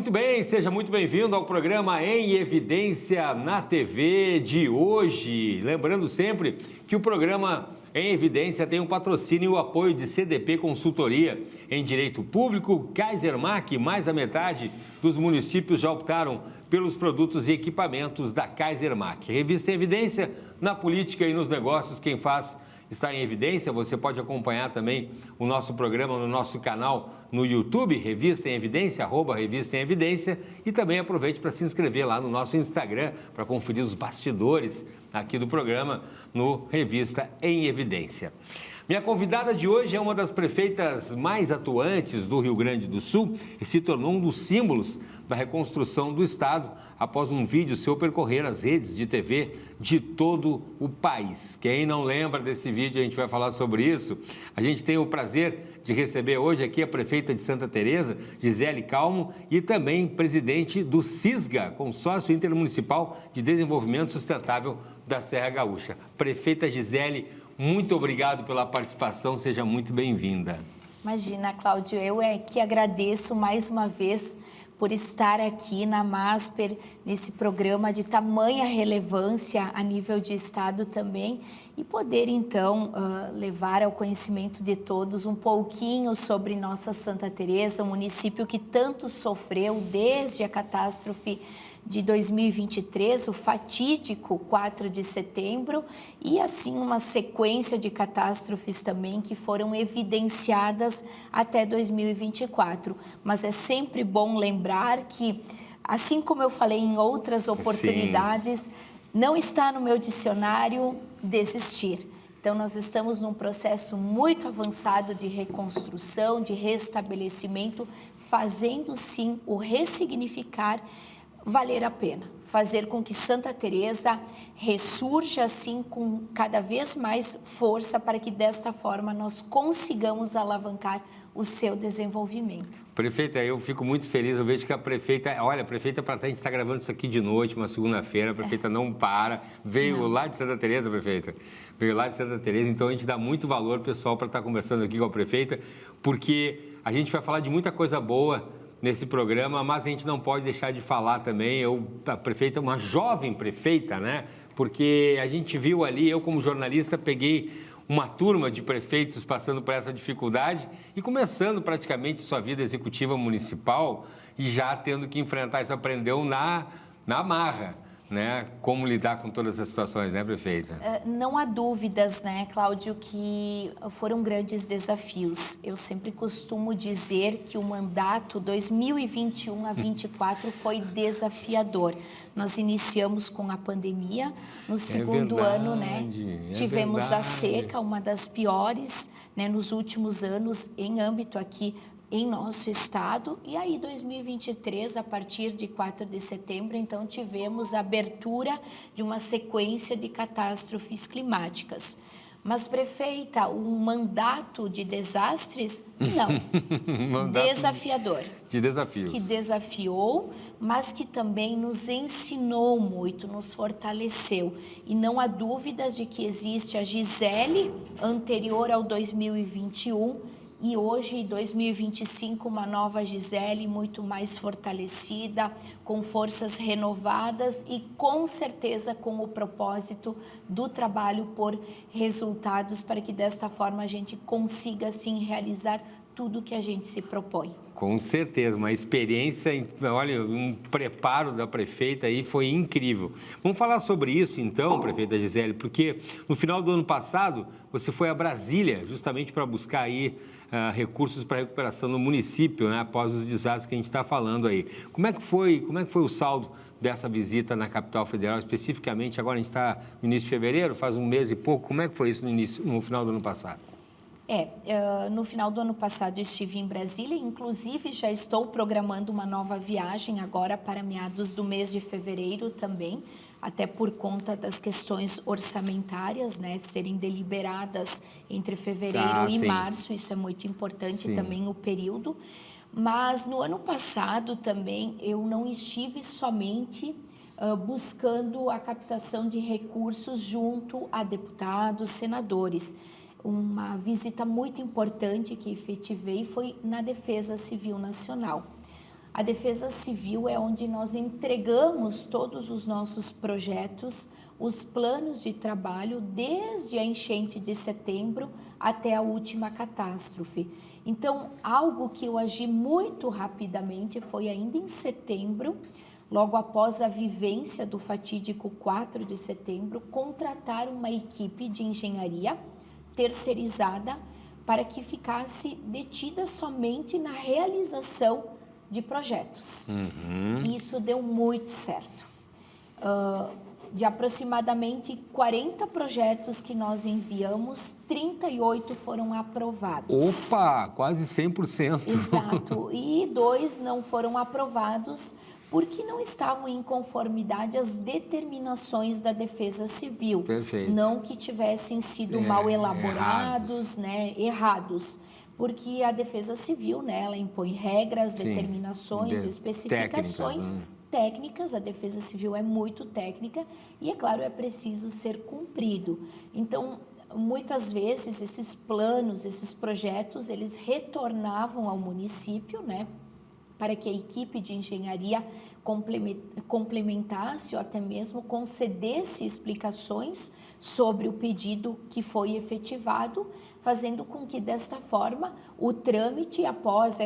Muito bem, seja muito bem-vindo ao programa Em Evidência na TV de hoje. Lembrando sempre que o programa Em Evidência tem um patrocínio e o apoio de CDP Consultoria em Direito Público, Kaisermac, mais a metade dos municípios já optaram pelos produtos e equipamentos da Kaisermac. Revista Em Evidência, na política e nos negócios, quem faz está em evidência. Você pode acompanhar também o nosso programa no nosso canal no YouTube, Revista em Evidência, @Revista em Evidência, e também aproveite para se inscrever lá no nosso Instagram para conferir os bastidores aqui do programa no Revista em Evidência. Minha convidada de hoje é uma das prefeitas mais atuantes do Rio Grande do Sul e se tornou um dos símbolos da reconstrução do Estado após um vídeo seu percorrer as redes de TV de todo o país. Quem não lembra desse vídeo, a gente vai falar sobre isso. A gente tem o prazer de receber hoje aqui a prefeita de Santa Teresa, Gisele Calmo, e também presidente do CISGA, Consórcio Intermunicipal de Desenvolvimento Sustentável da Serra Gaúcha. Prefeita Gisele, muito obrigado pela participação, seja muito bem-vinda. Imagina, Cláudio, eu é que agradeço mais uma vez por estar aqui na MASPER, nesse programa de tamanha relevância a nível de Estado também, e poder, então, levar ao conhecimento de todos um pouquinho sobre nossa Santa Teresa, um município que tanto sofreu desde a catástrofe de 2023, o fatídico 4 de setembro, e assim uma sequência de catástrofes também que foram evidenciadas até 2024. Mas é sempre bom lembrar que, assim como eu falei em outras oportunidades, sim, não está no meu dicionário desistir. Então, nós estamos num processo muito avançado de reconstrução, de restabelecimento, fazendo sim o ressignificar valer a pena, fazer com que Santa Teresa ressurja assim com cada vez mais força para que desta forma nós consigamos alavancar o seu desenvolvimento. Prefeita, eu fico muito feliz, eu vejo que a prefeita, olha, a prefeita, a gente está gravando isso aqui de noite, uma segunda-feira, a prefeita não para, veio lá de Santa Teresa, prefeita, veio lá de Santa Teresa, então a gente dá muito valor, pessoal, para estar conversando aqui com a prefeita, porque a gente vai falar de muita coisa boa nesse programa, mas a gente não pode deixar de falar também, a prefeita, uma jovem prefeita, né? Porque a gente viu ali, eu como jornalista peguei uma turma de prefeitos passando por essa dificuldade e começando praticamente sua vida executiva municipal e já tendo que enfrentar isso, aprendeu na marra, né? Como lidar com todas essas situações, né, prefeita? Não há dúvidas, né, Cláudio, que foram grandes desafios. Eu sempre costumo dizer que o mandato 2021 a 24 foi desafiador. Nós iniciamos com a pandemia, no segundo ano, né, tivemos a seca, uma das piores, né, nos últimos anos em âmbito aqui em nosso estado, e aí 2023, a partir de 4 de setembro, então tivemos a abertura de uma sequência de catástrofes climáticas. Mas, prefeita, um mandato de desastres? Não. Desafiador. De desafios. Que desafiou, mas que também nos ensinou muito, nos fortaleceu. E não há dúvidas de que existe a Gisele anterior ao 2021, e hoje, em 2025, uma nova Gisele muito mais fortalecida, com forças renovadas e, com certeza, com o propósito do trabalho por resultados, para que, desta forma, a gente consiga, assim, realizar tudo que a gente se propõe. Com certeza, uma experiência, olha, um preparo da prefeita aí foi incrível. Vamos falar sobre isso então, prefeita Gisele, porque no final do ano passado você foi a Brasília justamente para buscar aí recursos para recuperação no município, né, após os desastres que a gente está falando aí. Como é que foi o saldo dessa visita na capital federal, especificamente? Agora a gente está no início de fevereiro, faz um mês e pouco. Como é que foi isso no final do ano passado? No final do ano passado eu estive em Brasília, inclusive já estou programando uma nova viagem agora para meados do mês de fevereiro também, até por conta das questões orçamentárias, né, serem deliberadas entre fevereiro e março, isso é muito importante também o período. Mas no ano passado também eu não estive somente buscando a captação de recursos junto a deputados, senadores. Uma visita muito importante que efetivei foi na Defesa Civil Nacional. A Defesa Civil é onde nós entregamos todos os nossos projetos, os planos de trabalho, desde a enchente de setembro até a última catástrofe. Então, algo que eu agi muito rapidamente foi ainda em setembro, logo após a vivência do fatídico 4 de setembro, contratar uma equipe de engenharia terceirizada para que ficasse detida somente na realização de projetos. Isso deu muito certo. De aproximadamente 40 projetos que nós enviamos, 38 foram aprovados. Opa, quase 100%. Exato. E 2 não foram aprovados porque não estavam em conformidade às determinações da Defesa Civil. Perfeito. Não que tivessem sido mal elaborados, errados. Porque a Defesa Civil, ela impõe regras, determinações, especificações técnicas. A Defesa Civil é muito técnica e, é claro, é preciso ser cumprido. Então, muitas vezes, esses planos, esses projetos, eles retornavam ao município, para que a equipe de engenharia complementasse ou até mesmo concedesse explicações sobre o pedido que foi efetivado, fazendo com que, desta forma, o trâmite, após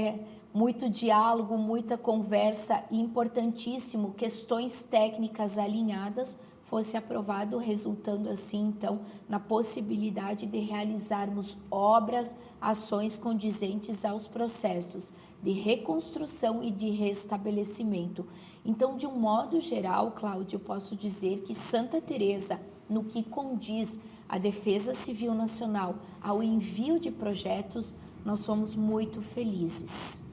muito diálogo, muita conversa e, importantíssimo, questões técnicas alinhadas, fosse aprovado, resultando assim, então, na possibilidade de realizarmos obras, ações condizentes aos processos de reconstrução e de restabelecimento. Então, de um modo geral, Cláudio, eu posso dizer que Santa Teresa, no que condiz à Defesa Civil Nacional, ao envio de projetos, nós fomos muito felizes.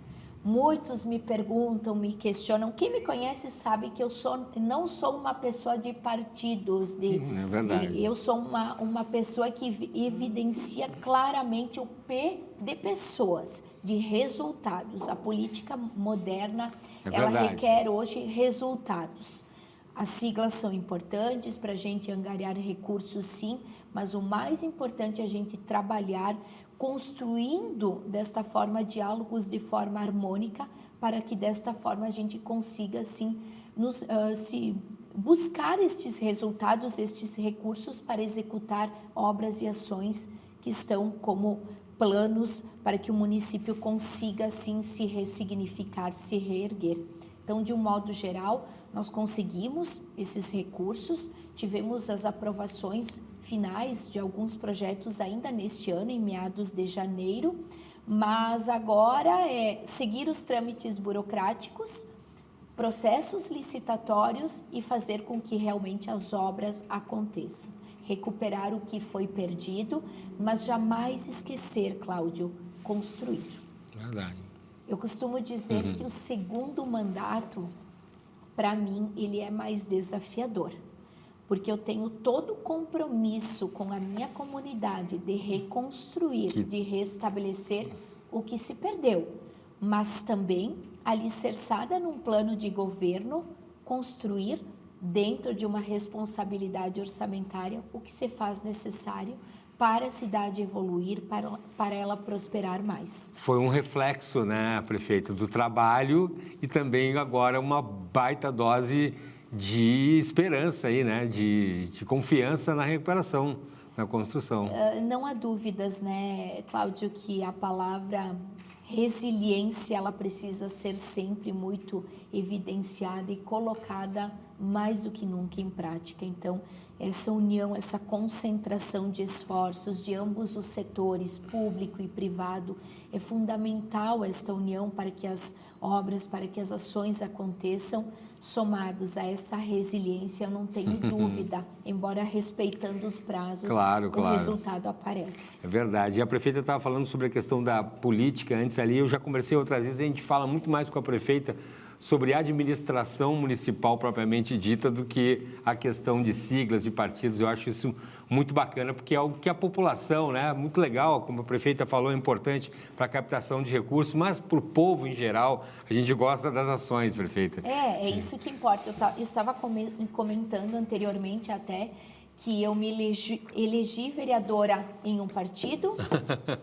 Muitos me perguntam, me questionam. Quem me conhece sabe que eu não sou uma pessoa de partidos. É verdade. Eu sou uma pessoa que evidencia claramente o P de pessoas, de resultados. A política moderna, ela requer hoje resultados. As siglas são importantes para a gente angariar recursos, sim, mas o mais importante é a gente trabalhar construindo desta forma diálogos de forma harmônica, para que desta forma a gente consiga assim buscar estes resultados, estes recursos para executar obras e ações que estão como planos para que o município consiga assim se ressignificar, se reerguer. Então, de um modo geral, nós conseguimos esses recursos, tivemos as aprovações finais de alguns projetos ainda neste ano, em meados de janeiro, mas agora é seguir os trâmites burocráticos, processos licitatórios e fazer com que realmente as obras aconteçam. Recuperar o que foi perdido, mas jamais esquecer, Cláudio, construir. Verdade. Eu costumo dizer que o segundo mandato, para mim, ele é mais desafiador, porque eu tenho todo o compromisso com a minha comunidade de reconstruir, de restabelecer o que se perdeu, mas também, alicerçada num plano de governo, construir dentro de uma responsabilidade orçamentária o que se faz necessário para a cidade evoluir, para ela prosperar mais. Foi um reflexo, prefeita, do trabalho e também agora uma baita dose de esperança aí, de confiança na recuperação, na construção. Não há dúvidas, Cláudio, que a palavra resiliência, ela precisa ser sempre muito evidenciada e colocada mais do que nunca em prática. Então, essa união, essa concentração de esforços de ambos os setores, público e privado, é fundamental esta união para que as obras, para que as ações aconteçam. Somados a essa resiliência, eu não tenho dúvida, embora respeitando os prazos, o resultado aparece. É verdade. E a prefeita estava falando sobre a questão da política antes ali, eu já conversei outras vezes, a gente fala muito mais com a prefeita sobre a administração municipal propriamente dita do que a questão de siglas, de partidos. Eu acho isso muito bacana, porque é algo que a população, muito legal, como a prefeita falou, é importante para a captação de recursos, mas para o povo em geral, a gente gosta das ações, prefeita. É isso que importa. Eu estava comentando anteriormente até que eu me elegi vereadora em um partido,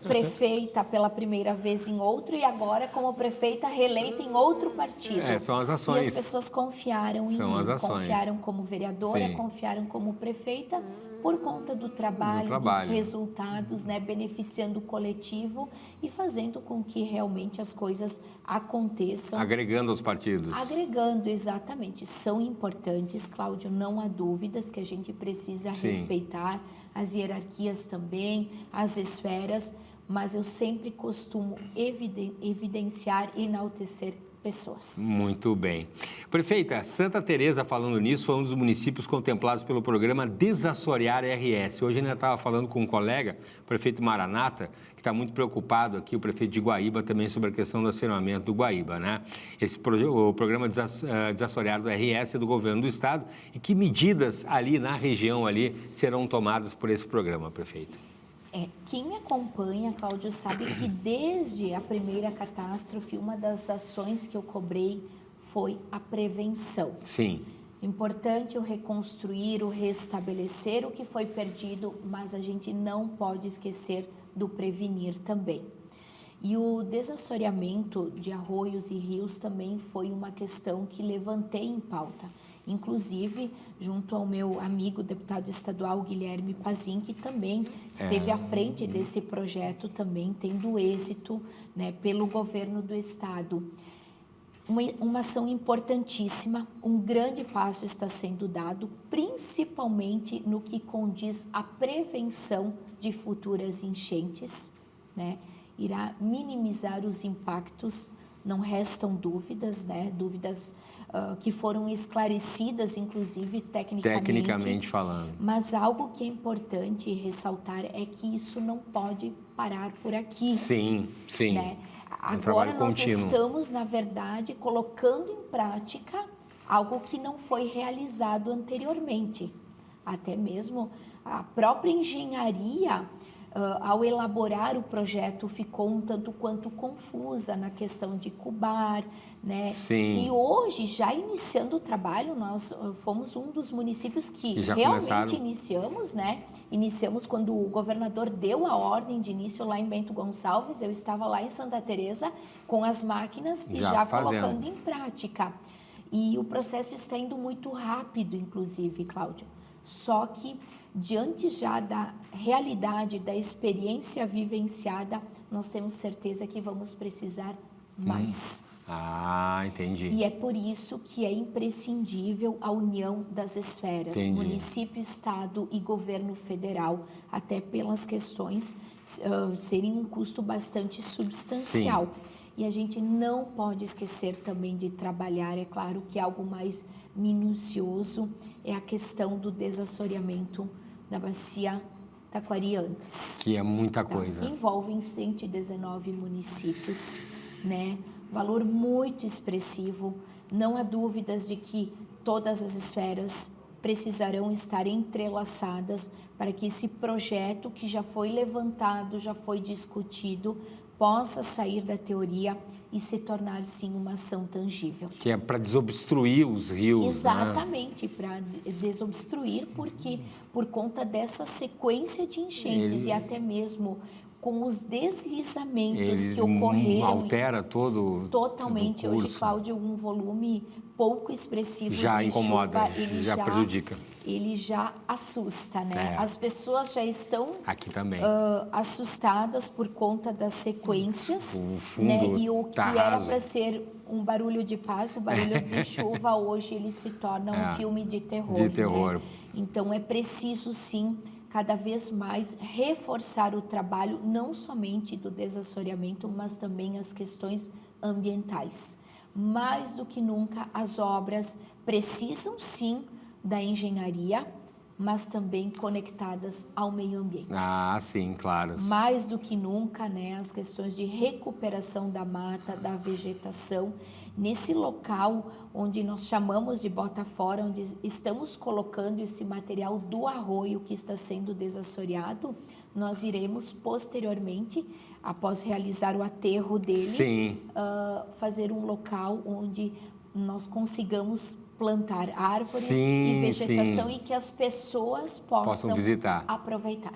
prefeita pela primeira vez em outro e agora como prefeita reeleita em outro partido. São as ações. E as pessoas confiaram em São mim, as ações. confiaram como vereadora, Sim. confiaram como prefeita por conta do trabalho, dos resultados, né, beneficiando o coletivo e fazendo com que realmente as coisas aconteçam. Agregando aos partidos. Agregando, exatamente. São importantes, Cláudio, não há dúvidas que a gente precisa respeitar as hierarquias também, as esferas, mas eu sempre costumo evidenciar e enaltecer pessoas. Muito bem. Prefeita, Santa Teresa, falando nisso, foi um dos municípios contemplados pelo programa Desassorear RS. Hoje ainda estava falando com um colega, o prefeito Maranata, que está muito preocupado aqui, o prefeito de Guaíba, também sobre a questão do assentamento do Guaíba, né? O programa Desassorear do RS é do governo do estado e que medidas ali na região ali serão tomadas por esse programa, prefeito? Quem me acompanha, Cláudio, sabe que desde a primeira catástrofe, uma das ações que eu cobrei foi a prevenção. Sim. Importante o reconstruir, o restabelecer o que foi perdido, mas a gente não pode esquecer do prevenir também. E o desassoreamento de arroios e rios também foi uma questão que levantei em pauta. Inclusive, junto ao meu amigo deputado estadual Guilherme Pazin, que também esteve à frente desse projeto, também tendo êxito, né, pelo governo do estado. Uma ação importantíssima, um grande passo está sendo dado, principalmente no que condiz à prevenção de futuras enchentes, né? Irá minimizar os impactos, não restam dúvidas, né? Dúvidas que foram esclarecidas, inclusive, tecnicamente falando. Mas algo que é importante ressaltar é que isso não pode parar por aqui. Sim, sim. Né? Agora nós estamos, na verdade, colocando em prática algo que não foi realizado anteriormente. Até mesmo a própria engenharia, ao elaborar o projeto, ficou um tanto quanto confusa na questão de cubar, né? Sim. E hoje, já iniciando o trabalho, nós fomos um dos municípios que realmente iniciamos, né? Iniciamos quando o governador deu a ordem de início lá em Bento Gonçalves. Eu estava lá em Santa Teresa com as máquinas e já colocando em prática. E o processo está indo muito rápido, inclusive, Cláudio. Só que, diante já da realidade, da experiência vivenciada, nós temos certeza que vamos precisar mais. Entendi. E é por isso que é imprescindível a união das esferas, município, estado e governo federal, até pelas questões serem um custo bastante substancial. Sim. E a gente não pode esquecer também de trabalhar, é claro que algo mais minucioso é a questão do desassoreamento da bacia Taquari-Antas. Que é muita coisa. Envolvem 119 municípios, né? Valor muito expressivo. Não há dúvidas de que todas as esferas precisarão estar entrelaçadas para que esse projeto que já foi levantado, já foi discutido, possa sair da teoria e se tornar, sim, uma ação tangível. Que é para desobstruir os rios, exatamente, né? Para desobstruir, porque por conta dessa sequência de enchentes e até mesmo com os deslizamentos que ocorreram. Altera totalmente. Hoje, Cláudio, um volume pouco expressivo já de incomoda, chuva, já prejudica. Ele já assusta, né? As pessoas já estão aqui também assustadas por conta das sequências, o fundo, né? E o que era raso. para ser um barulho de paz, o barulho de chuva, hoje ele se torna um filme de terror. Né? Então é preciso, sim, cada vez mais reforçar o trabalho, não somente do desassoreamento, mas também as questões ambientais. Mais do que nunca, as obras precisam, sim, da engenharia, mas também conectadas ao meio ambiente. Sim, claro. Mais do que nunca, né, as questões de recuperação da mata, da vegetação, nesse local onde nós chamamos de bota fora, onde estamos colocando esse material do arroio que está sendo desassoreado, nós iremos posteriormente, após realizar o aterro dele, fazer um local onde nós consigamos plantar árvores Sim, e vegetação sim. e que as pessoas Possam possam visitar. aproveitar.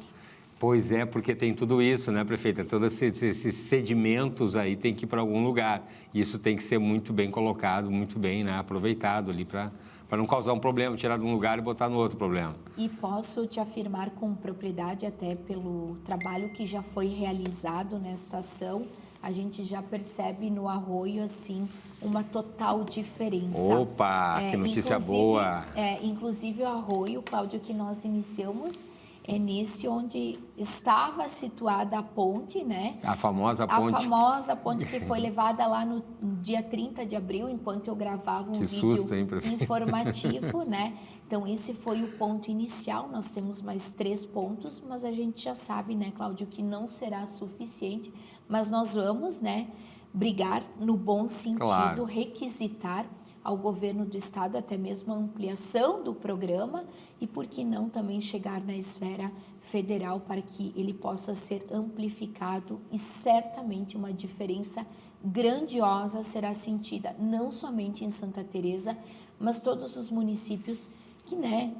Pois é, porque tem tudo isso, né, prefeita? Todos esses sedimentos aí tem que ir para algum lugar. Isso tem que ser muito bem colocado, muito bem, né, aproveitado ali para não causar um problema, tirar de um lugar e botar no outro problema. E posso te afirmar com propriedade, até pelo trabalho que já foi realizado nesta ação, a gente já percebe no arroio, assim, uma total diferença. Opa, que notícia boa! Inclusive o arroio, Cláudio, que nós iniciamos, é nesse onde estava situada a ponte, né? A famosa ponte. A famosa ponte que foi levada lá no dia 30 de abril, enquanto eu gravava um vídeo susto, hein, prefeito? informativo, né? Então, esse foi o ponto inicial. Nós temos mais 3 pontos, mas a gente já sabe, né, Cláudio, que não será suficiente. Mas nós vamos, né, brigar no bom sentido, Claro. requisitar ao governo do estado até mesmo a ampliação do programa e, por que não, também chegar na esfera federal para que ele possa ser amplificado e certamente uma diferença grandiosa será sentida, não somente em Santa Teresa, mas todos os municípios que, né,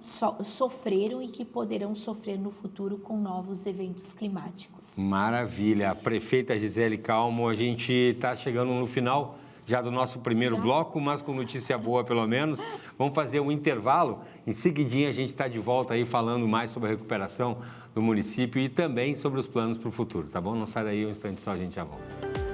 sofreram e que poderão sofrer no futuro com novos eventos climáticos. Maravilha. Prefeita Gisele Calmo, a gente está chegando no final já do nosso primeiro bloco, mas com notícia boa pelo menos. Vamos fazer um intervalo. Em seguidinha a gente está de volta aí falando mais sobre a recuperação do município e também sobre os planos para o futuro, tá bom? Não sai daí um instante só, a gente já volta.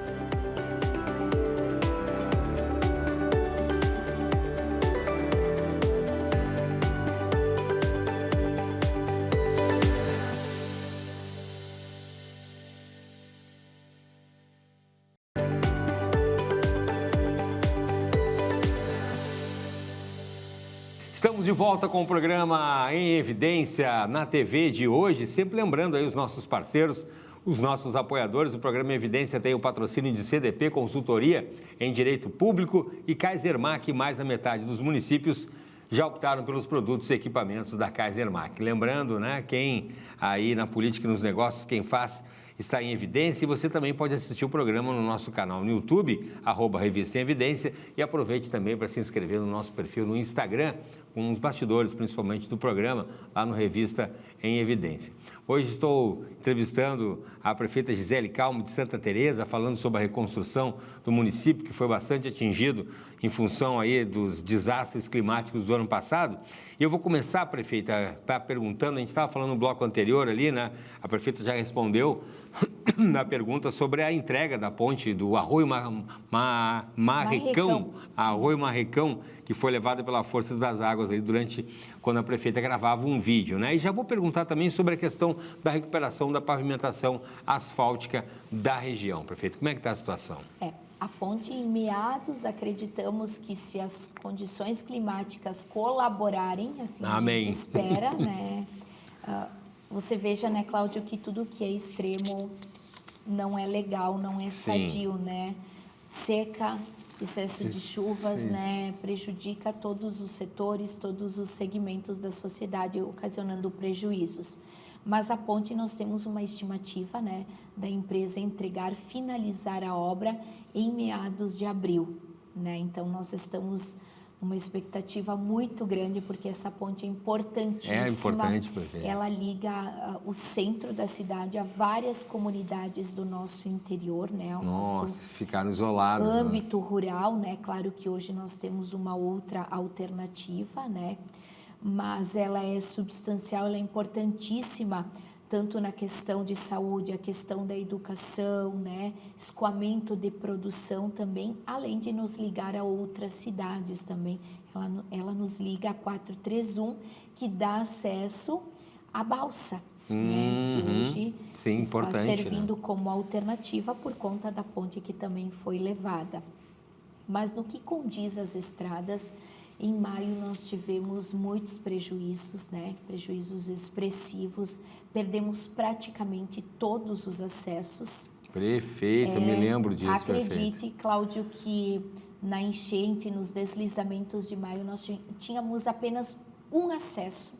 Estamos de volta com o programa Em Evidência na TV de hoje, sempre lembrando aí os nossos parceiros, os nossos apoiadores. O programa Em Evidência tem o patrocínio de CDP Consultoria em Direito Público e Kaisermac. Mais da metade dos municípios já optaram pelos produtos e equipamentos da Kaisermac. Lembrando, né, quem aí na política e nos negócios, quem faz está em evidência, e você também pode assistir o programa no nosso canal no YouTube, @Revista em Evidência, e aproveite também para se inscrever no nosso perfil no Instagram, com os bastidores, principalmente do programa, lá no Revista em Evidência. Hoje estou entrevistando a prefeita Gisele Calmo de Santa Teresa, falando sobre a reconstrução do município, que foi bastante atingido em função aí dos desastres climáticos do ano passado. E eu vou começar, prefeita, perguntando, a gente estava falando no bloco anterior ali, né? A prefeita já respondeu na pergunta sobre a entrega da ponte do Arroio Marrecão, Arroio Marrecão, que foi levada pelas Forças das Águas aí quando a prefeita gravava um vídeo, né? E já vou perguntar também sobre a questão da recuperação da pavimentação asfáltica da região. Prefeito, como é que está a situação? A ponte em meados, acreditamos que se as condições climáticas colaborarem, assim Amém. A gente espera, né? Você veja, né, Cláudio, que tudo que é extremo não é legal, não é sadio, né? Seca, excesso de chuvas, né, prejudica todos os setores, todos os segmentos da sociedade, ocasionando prejuízos. Mas a ponte, nós temos uma estimativa, né, da empresa finalizar a obra em meados de abril, né? Então, nós estamos uma expectativa muito grande, porque essa ponte é importantíssima. É importante, prefeito. Ela liga o centro da cidade a várias comunidades do nosso interior, né? Ficaram isolados. Âmbito rural, né? Claro que hoje nós temos uma outra alternativa, né? Mas ela é substancial, ela é importantíssima, tanto na questão de saúde, a questão da educação, né? Escoamento de produção também, além de nos ligar a outras cidades também. Ela nos liga a 431, que dá acesso à balsa, né? Que hoje está servindo, né, como alternativa por conta da ponte que também foi levada. Mas no que condiz às estradas, em maio nós tivemos muitos prejuízos, né? Prejuízos expressivos, perdemos praticamente todos os acessos. Prefeita, me lembro disso, acredite, prefeita. Cláudio, que na enchente, nos deslizamentos de maio, nós tínhamos apenas um acesso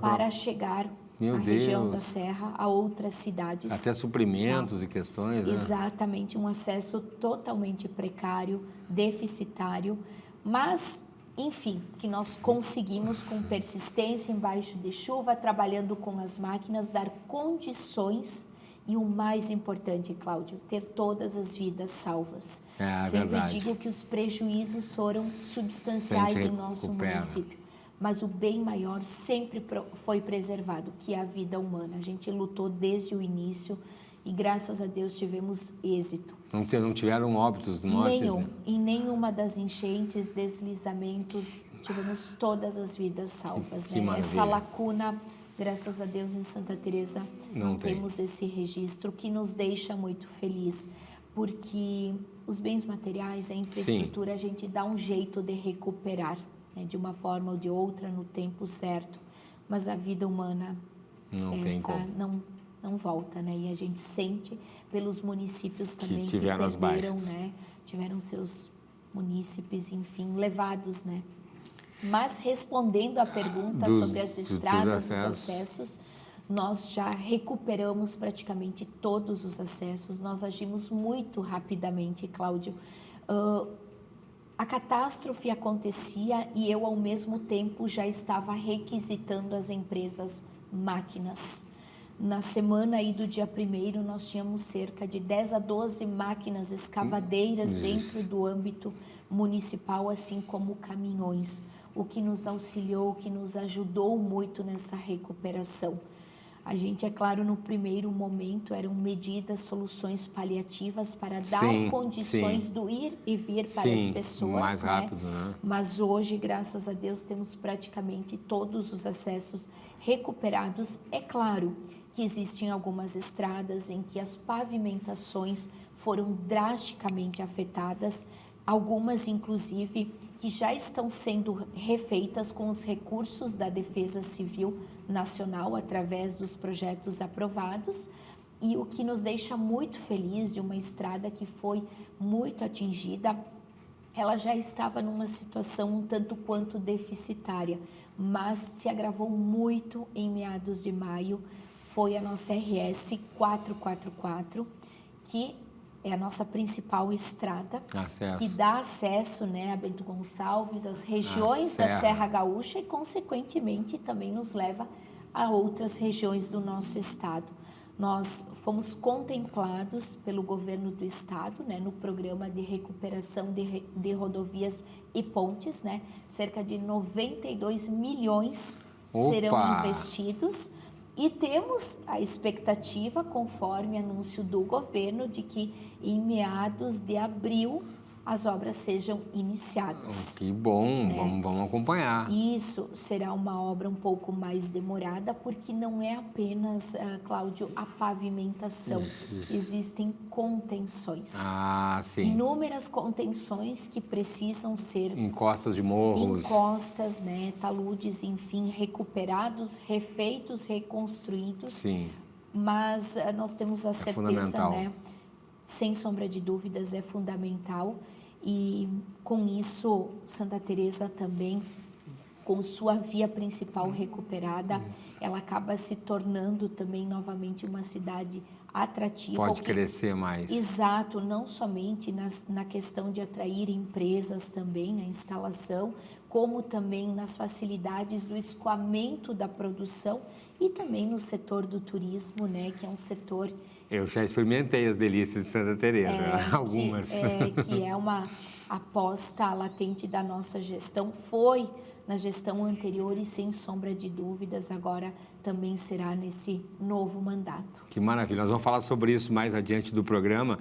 para chegar à região da Serra, a outras cidades. Até suprimentos e questões, né? Exatamente, um acesso totalmente precário, deficitário, mas enfim, que nós conseguimos com persistência, embaixo de chuva, trabalhando com as máquinas, dar condições e o mais importante, Cláudio, ter todas as vidas salvas. Sempre verdade. digo que os prejuízos foram substanciais em nosso município, mas o bem maior sempre foi preservado, que é a vida humana. A gente lutou desde o início e graças a Deus tivemos êxito. Não tiveram óbitos, mortes? Nenhum. Né? Em nenhuma das enchentes, deslizamentos, tivemos todas as vidas salvas. Que né? Essa lacuna, graças a Deus, em Santa Teresa não temos esse registro, que nos deixa muito feliz, porque os bens materiais, a infraestrutura, a gente dá um jeito de recuperar, né? De uma forma ou de outra, no tempo certo, mas a vida humana não volta, né? E a gente sente pelos municípios também que perderam, né? Tiveram seus munícipes, enfim, levados, né? Mas respondendo à pergunta sobre as estradas, os acessos, nós já recuperamos praticamente todos os acessos, nós agimos muito rapidamente, Cláudio. A catástrofe acontecia e eu, ao mesmo tempo, já estava requisitando as empresas máquinas. Na semana aí do dia 1º, nós tínhamos cerca de 10 a 12 máquinas escavadeiras dentro do âmbito municipal, assim como caminhões, o que nos auxiliou, o que nos ajudou muito nessa recuperação. A gente, é claro, no primeiro momento eram medidas, soluções paliativas para dar condições do ir e vir para as pessoas. Mais rápido, né? Mas hoje, graças a Deus, temos praticamente todos os acessos recuperados. É claro que existem algumas estradas em que as pavimentações foram drasticamente afetadas, algumas, inclusive, que já estão sendo refeitas com os recursos da Defesa Civil Nacional, através dos projetos aprovados, e o que nos deixa muito feliz de uma estrada que foi muito atingida. Ela já estava numa situação um tanto quanto deficitária, mas se agravou muito em meados de maio. Foi a nossa RS 444, que é a nossa principal estrada, que dá acesso, né, a Bento Gonçalves, às regiões da Serra Gaúcha e, consequentemente, também nos leva a outras regiões do nosso estado. Nós fomos contemplados pelo governo do estado, né, no programa de recuperação de rodovias e pontes, né, cerca de 92 milhões serão investidos. E temos a expectativa, conforme anúncio do governo, de que em meados de abril as obras sejam iniciadas. Que bom, vamos acompanhar. Isso será uma obra um pouco mais demorada, porque não é apenas, Cláudio, a pavimentação. Existem contenções. Inúmeras contenções que precisam ser... Encostas de morros. Encostas, né, taludes, enfim, recuperados, refeitos, reconstruídos. Sim. Mas nós temos a certeza, né? Sem sombra de dúvidas, é fundamental. E com isso, Santa Teresa também, com sua via principal recuperada, ela acaba se tornando também novamente uma cidade atrativa. Pode crescer mais. Exato, não somente na questão de atrair empresas também, a instalação, como também nas facilidades do escoamento da produção e também no setor do turismo, né, que é um setor... Eu já experimentei as delícias de Santa Teresa, algumas. Que é uma aposta latente da nossa gestão, foi na gestão anterior e, sem sombra de dúvidas, agora também será nesse novo mandato. Que maravilha, nós vamos falar sobre isso mais adiante do programa,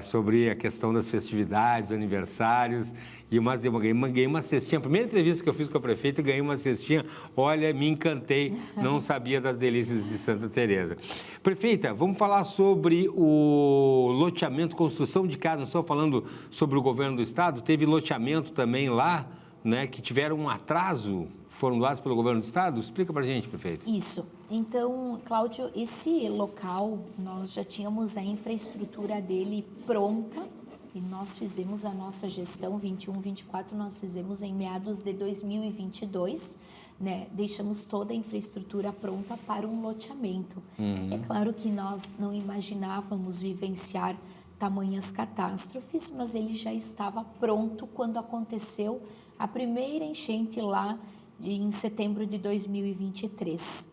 sobre a questão das festividades, aniversários, e ganhei uma cestinha, a primeira entrevista que eu fiz com a prefeita, ganhei uma cestinha, olha, me encantei, não sabia das delícias de Santa Teresa. Prefeita, vamos falar sobre o loteamento, construção de casas, não estou falando sobre o governo do estado, teve loteamento também lá, né, que tiveram um atraso, foram doados pelo governo do estado? Explica para a gente, prefeito. Isso. Então, Cláudio, esse local, nós já tínhamos a infraestrutura dele pronta e nós fizemos a nossa gestão 21-24, nós fizemos em meados de 2022, né? Deixamos toda a infraestrutura pronta para um loteamento. É claro que nós não imaginávamos vivenciar tamanhas catástrofes, mas ele já estava pronto quando aconteceu a primeira enchente lá em setembro de 2023.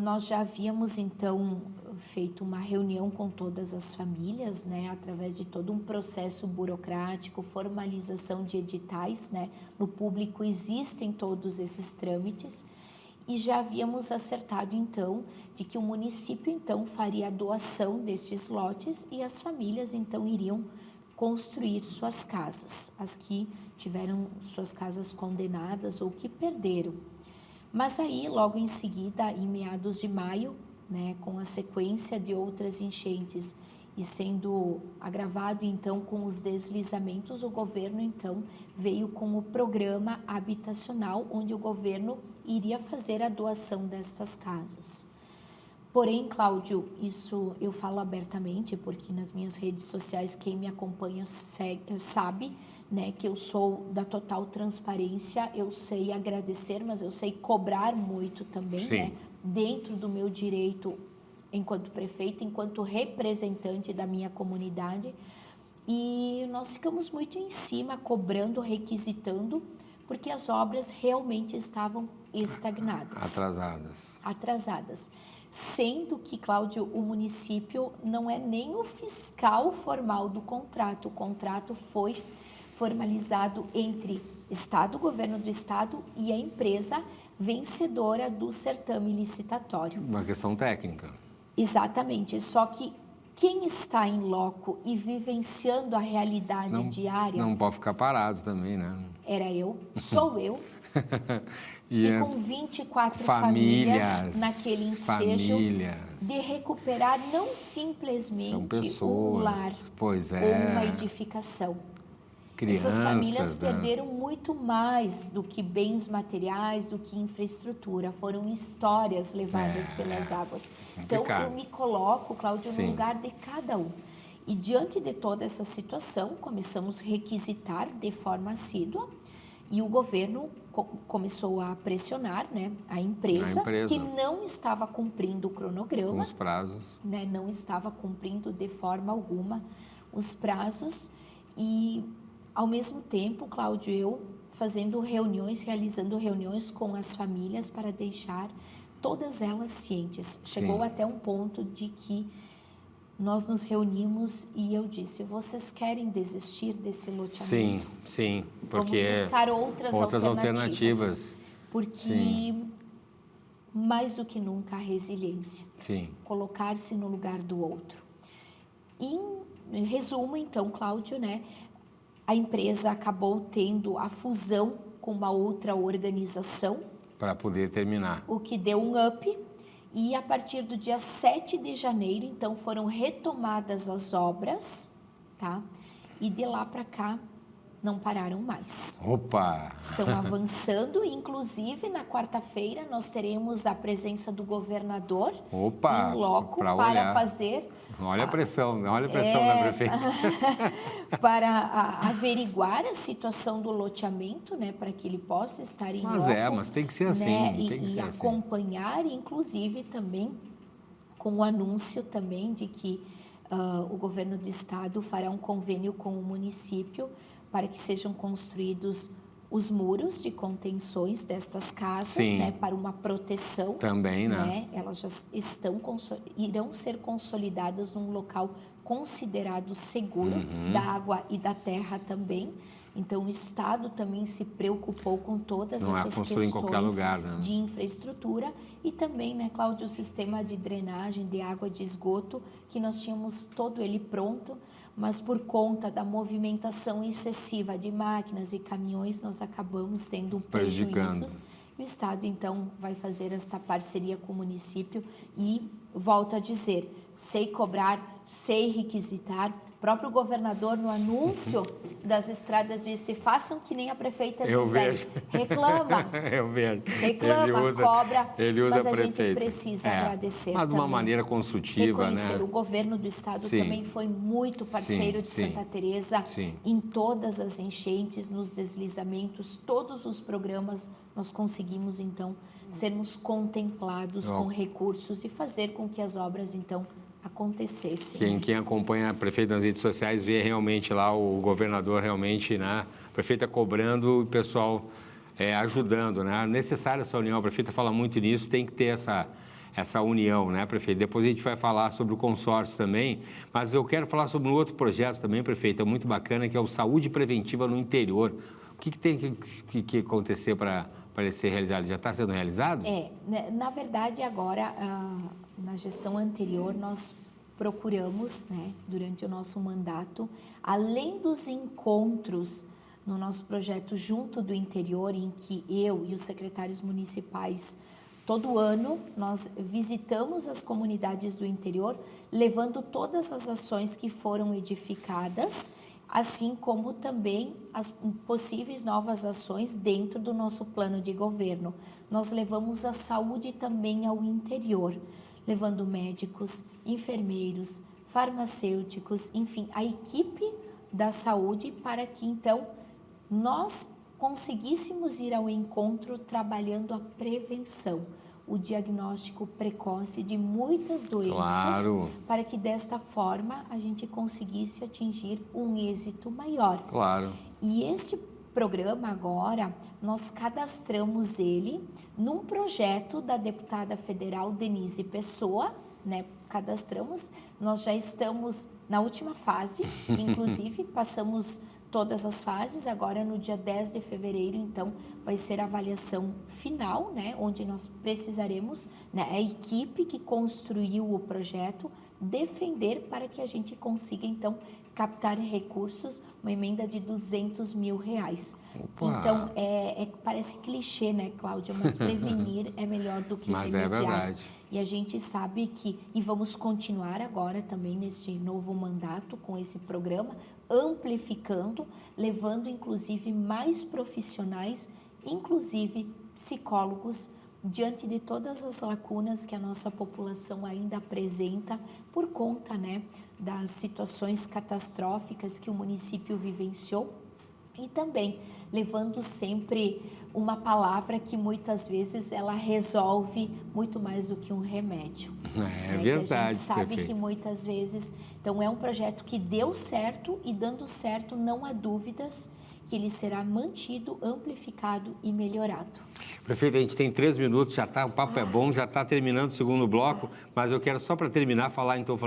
Nós já havíamos, então, feito uma reunião com todas as famílias, né, através de todo um processo burocrático, formalização de editais, né, no público existem todos esses trâmites, e já havíamos acertado, então, de que o município, então, faria a doação destes lotes e as famílias, então, iriam construir suas casas, as que tiveram suas casas condenadas ou que perderam. Mas aí, logo em seguida, em meados de maio, né, com a sequência de outras enchentes e sendo agravado, então, com os deslizamentos, o governo, então, veio com o programa habitacional, onde o governo iria fazer a doação destas casas. Porém, Cláudio, isso eu falo abertamente, porque nas minhas redes sociais, quem me acompanha sabe, né, que eu sou da total transparência, eu sei agradecer, mas eu sei cobrar muito também, né, dentro do meu direito enquanto prefeita, enquanto representante da minha comunidade. E nós ficamos muito em cima, cobrando, requisitando, porque as obras realmente estavam estagnadas. Atrasadas. Sendo que, Cláudio, o município não é nem o fiscal formal do contrato. O contrato foi formalizado entre Estado, governo do Estado e a empresa vencedora do certame licitatório. Uma questão técnica. Exatamente, só que quem está em loco e vivenciando a realidade diária... Não pode ficar parado também, né? Era eu, sou eu, e com 24 famílias naquele ensejo de recuperar não simplesmente um lar ou uma edificação. Crianças, essas famílias perderam muito mais do que bens materiais, do que infraestrutura. Foram histórias levadas pelas águas. Então, eu me coloco, Cláudio, no lugar de cada um. E diante de toda essa situação, começamos a requisitar de forma assídua e o governo começou a pressionar, né, a empresa que não estava cumprindo o cronograma. Com os prazos. Né, não estava cumprindo de forma alguma os prazos e... Ao mesmo tempo, Cláudio, eu realizando reuniões com as famílias para deixar todas elas cientes. Chegou até um ponto de que nós nos reunimos e eu disse, vocês querem desistir desse loteamento? Sim, porque... Vamos buscar outras alternativas. Porque, mais do que nunca, a resiliência. Colocar-se no lugar do outro. Em resumo, então, Cláudio, né? A empresa acabou tendo a fusão com uma outra organização. Para poder terminar. O que deu um up. E a partir do dia 7 de janeiro, então, foram retomadas as obras, tá? E de lá para cá, não pararam mais. Opa! Estão avançando, inclusive na quarta-feira nós teremos a presença do governador em loco para fazer... Olha a pressão da prefeita. Para averiguar a situação do loteamento, né, para que ele possa estar em loco. Mas tem que ser assim. Né, e acompanhar, inclusive também com o anúncio também de que o governo do estado fará um convênio com o município para que sejam construídos os muros de contenções destas casas, né, para uma proteção. Também, né? Elas já irão ser consolidadas num local considerado seguro da água e da terra também. Então, o Estado também se preocupou com todas essas questões em qualquer lugar, né? De infraestrutura e também, né, Cláudio, o sistema de drenagem de água de esgoto, que nós tínhamos todo ele pronto, mas por conta da movimentação excessiva de máquinas e caminhões, nós acabamos tendo prejuízos. E o Estado, então, vai fazer esta parceria com o município e, volto a dizer, sei cobrar, sei requisitar. O próprio governador, no anúncio das estradas, disse, façam que nem a prefeita Gisele. Reclama. Eu vejo. Reclama, cobra, ele usa mas a gente precisa agradecer mas de uma maneira construtiva, reconhecer. Né? O governo do estado também foi muito parceiro de Santa Teresa em todas as enchentes, nos deslizamentos, todos os programas nós conseguimos, então, sermos contemplados com recursos e fazer com que as obras, então, acontecesse. Quem acompanha a prefeita nas redes sociais vê realmente lá o governador realmente, né? A prefeita cobrando e o pessoal ajudando, né? Necessária essa união, a prefeita fala muito nisso, tem que ter essa união, né, prefeito? Depois a gente vai falar sobre o consórcio também, mas eu quero falar sobre um outro projeto também, prefeita, muito bacana, que é o Saúde Preventiva no Interior. O que tem que acontecer para ele ser realizado? Já está sendo realizado? Na verdade, agora, na gestão anterior, nós procuramos, né, durante o nosso mandato, além dos encontros no nosso projeto Junto do Interior, em que eu e os secretários municipais, todo ano, nós visitamos as comunidades do interior, levando todas as ações que foram edificadas, assim como também as possíveis novas ações dentro do nosso plano de governo. Nós levamos a saúde também ao interior, levando médicos, enfermeiros, farmacêuticos, enfim, a equipe da saúde para que, então, nós conseguíssemos ir ao encontro trabalhando a prevenção, o diagnóstico precoce de muitas doenças, claro, para que desta forma a gente conseguisse atingir um êxito maior. Claro. E este programa agora, nós cadastramos ele num projeto da deputada federal Denise Pessoa, né? Cadastramos, nós já estamos na última fase, inclusive passamos todas as fases, agora no dia 10 de fevereiro, então, vai ser a avaliação final, né, onde nós precisaremos, né, a equipe que construiu o projeto, defender para que a gente consiga, então, captar recursos, uma emenda de R$200 mil. Opa. Então, parece clichê, né, Cláudia, mas prevenir é melhor do que mas remediar. É verdade. E a gente sabe que, e vamos continuar agora também neste novo mandato com esse programa, amplificando, levando inclusive mais profissionais, inclusive psicólogos, diante de todas as lacunas que a nossa população ainda apresenta por conta, né, das situações catastróficas que o município vivenciou. E também levando sempre uma palavra que muitas vezes ela resolve muito mais do que um remédio. É verdade. A gente sabe perfeito. que muitas vezes, então é um projeto que deu certo e dando certo não há dúvidas que ele será mantido, amplificado e melhorado. Prefeito, a gente tem 3 minutos, já tá, o papo é bom, já está terminando o segundo bloco, mas eu quero só para terminar falar, então,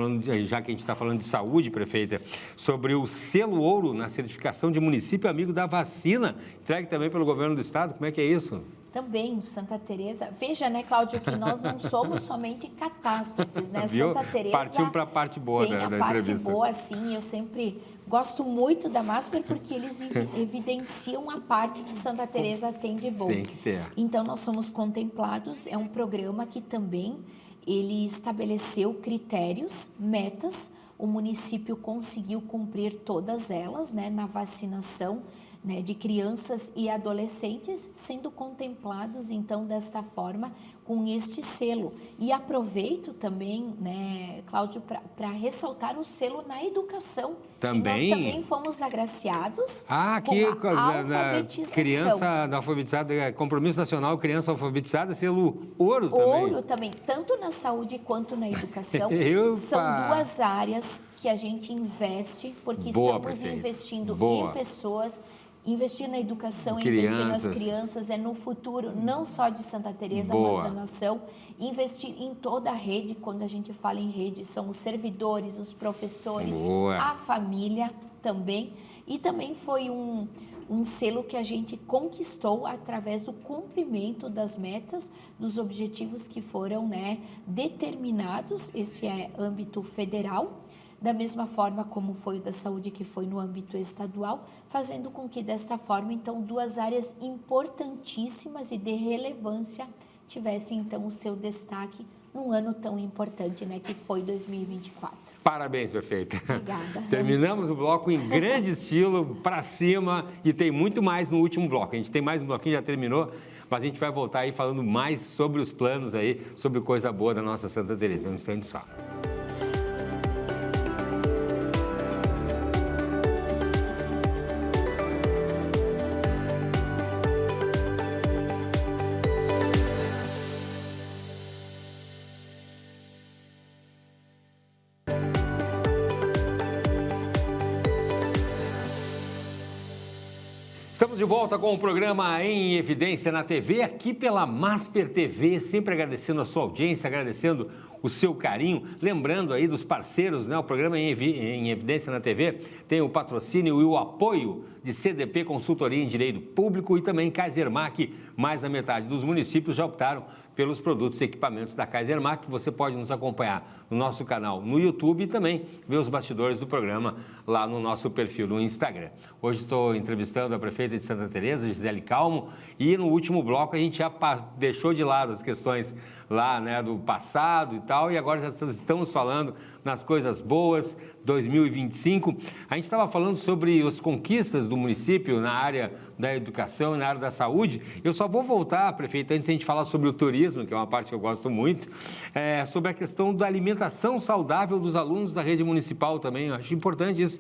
já que a gente está falando de saúde, prefeita, sobre o selo ouro na certificação de município amigo da vacina, entregue também pelo governo do estado, como é que é isso? Também, Santa Teresa. Veja, né, Cláudio, que nós não somos somente catástrofes, né? Viu? Santa Teresa Partimos para a parte boa da entrevista. Tem a parte boa, sim. Eu sempre gosto muito da MASPER porque eles evidenciam a parte que Santa Teresa tem de bom. Tem que ter. Então, nós somos contemplados. É um programa que também ele estabeleceu critérios, metas. O município conseguiu cumprir todas elas, né, na vacinação, né, de crianças e adolescentes, sendo contemplados, então, desta forma, com este selo. E aproveito também, né, Cláudio, para ressaltar o selo na educação. Também? Nós também fomos agraciados com a alfabetização. Criança alfabetizada, Compromisso Nacional Criança Alfabetizada, selo ouro também. Ouro também, tanto na saúde quanto na educação. São duas áreas que a gente investe, porque estamos investindo em pessoas. Investir na educação, investir nas crianças é no futuro, não só de Santa Teresa, mas da nação. Investir em toda a rede, quando a gente fala em rede, são os servidores, os professores, a família também. E também foi um selo que a gente conquistou através do cumprimento das metas, dos objetivos que foram, né, determinados, esse é âmbito federal, da mesma forma como foi o da saúde, que foi no âmbito estadual, fazendo com que, desta forma, então, duas áreas importantíssimas e de relevância tivessem, então, o seu destaque num ano tão importante, né, que foi 2024. Parabéns, prefeita. Obrigada. Terminamos o bloco em grande estilo, para cima, e tem muito mais no último bloco. A gente tem mais um bloquinho, já terminou, mas a gente vai voltar aí falando mais sobre os planos aí, sobre coisa boa da nossa Santa Teresa. Um instante só. Estamos de volta com o programa Em Evidência na TV, aqui pela Masper TV, sempre agradecendo a sua audiência, agradecendo o seu carinho, lembrando aí dos parceiros, né? O programa em Evidência na TV tem o patrocínio e o apoio de CDP Consultoria em Direito Público e também Kaisermac. Mais da metade dos municípios já optaram pelos produtos e equipamentos da Kaisermac. Você pode nos acompanhar no nosso canal no YouTube e também ver os bastidores do programa lá no nosso perfil no Instagram. Hoje estou entrevistando a prefeita de Santa Teresa, Gisele Calmo, e no último bloco a gente já deixou de lado as questões lá, né, do passado e tal, e agora já estamos falando nas coisas boas, 2025. A gente estava falando sobre as conquistas do município na área da educação e na área da saúde. Eu só vou voltar, prefeito, antes de a gente falar sobre o turismo, que é uma parte que eu gosto muito, sobre a questão da alimentação saudável dos alunos da rede municipal também. Eu acho importante isso.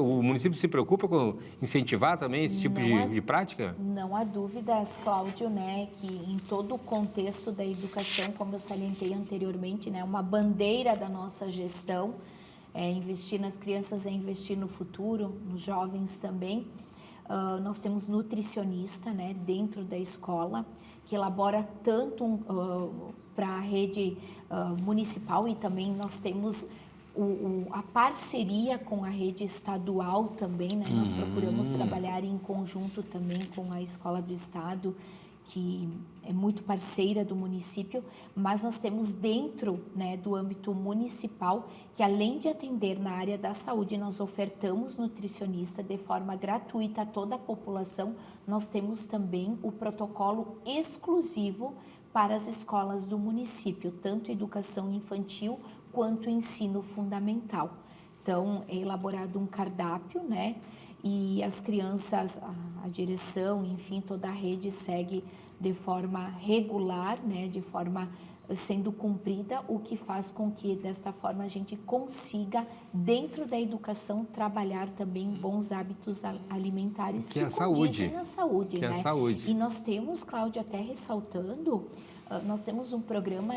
O município se preocupa com incentivar também esse tipo de prática? Não há dúvidas, Cláudio, né, que em todo o contexto da educação, como eu salientei anteriormente, né, uma bandeira da nossa gestão é investir nas crianças, é investir no futuro, nos jovens também. Nós temos nutricionista, né, dentro da escola, que elabora tanto para a rede municipal, e também nós temos a parceria com a rede estadual também, né? Nós procuramos trabalhar em conjunto também com a Escola do Estado, que é muito parceira do município, mas nós temos dentro, né, do âmbito municipal, que além de atender na área da saúde, nós ofertamos nutricionista de forma gratuita a toda a população. Nós temos também o protocolo exclusivo para as escolas do município, tanto educação infantil quanto ensino fundamental. Então, é elaborado um cardápio, né? E as crianças, a direção, enfim, toda a rede segue de forma regular, né, de forma sendo cumprida, o que faz com que, desta forma, a gente consiga, dentro da educação, trabalhar também bons hábitos alimentares que condizem à saúde, né? É a saúde. E nós temos, Cláudia, até ressaltando, nós temos um programa